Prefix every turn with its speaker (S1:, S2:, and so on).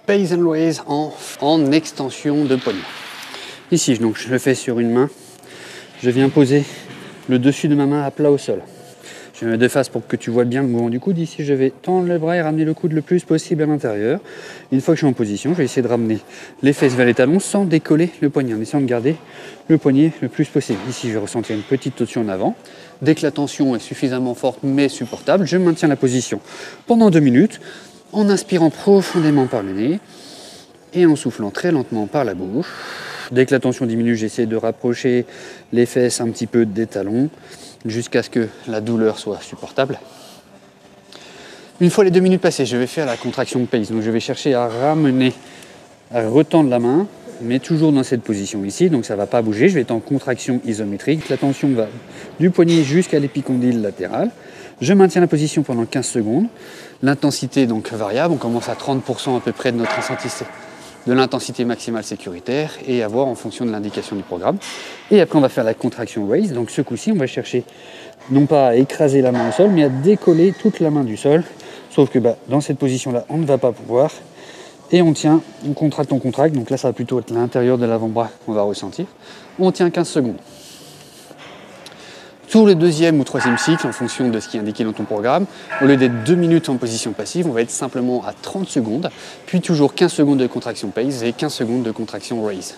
S1: Pace and raise en extension de poignet. Ici, donc, je le fais sur une main. Je viens poser le dessus de ma main à plat au sol. Je mets de face pour que tu vois bien le mouvement du coude. Ici, je vais tendre le bras et ramener le coude le plus possible à l'intérieur. Une fois que je suis en position, je vais essayer de ramener les fesses vers les talons sans décoller le poignet, en essayant de garder le poignet le plus possible. Ici, je vais ressentir une petite torsion en avant. Dès que la tension est suffisamment forte mais supportable, je maintiens la position pendant 2 minutes en inspirant profondément par le nez et en soufflant très lentement par la bouche. Dès que la tension diminue, j'essaie de rapprocher les fesses un petit peu des talons jusqu'à ce que la douleur soit supportable. Une fois les 2 minutes passées, je vais faire la contraction pace. Donc je vais chercher à ramener, à retendre la main, mais toujours dans cette position ici. Donc ça ne va pas bouger. Je vais être en contraction isométrique. La tension va du poignet jusqu'à l'épicondyle latéral. Je maintiens la position pendant 15 secondes. L'intensité donc variable. On commence à 30% à peu près de notre intensité, de l'intensité maximale sécuritaire, et à voir en fonction de l'indication du programme. Et après on va faire la contraction raise. Donc ce coup-ci on va chercher non pas à écraser la main au sol, mais à décoller toute la main du sol. Sauf que dans cette position-là, on ne va pas pouvoir. Et on tient, on contracte. Donc là ça va plutôt être l'intérieur de l'avant-bras qu'on va ressentir. On tient 15 secondes. Sur le deuxième ou troisième cycle, en fonction de ce qui est indiqué dans ton programme, au lieu d'être 2 minutes en position passive, on va être simplement à 30 secondes, puis toujours 15 secondes de contraction pace et 15 secondes de contraction raise.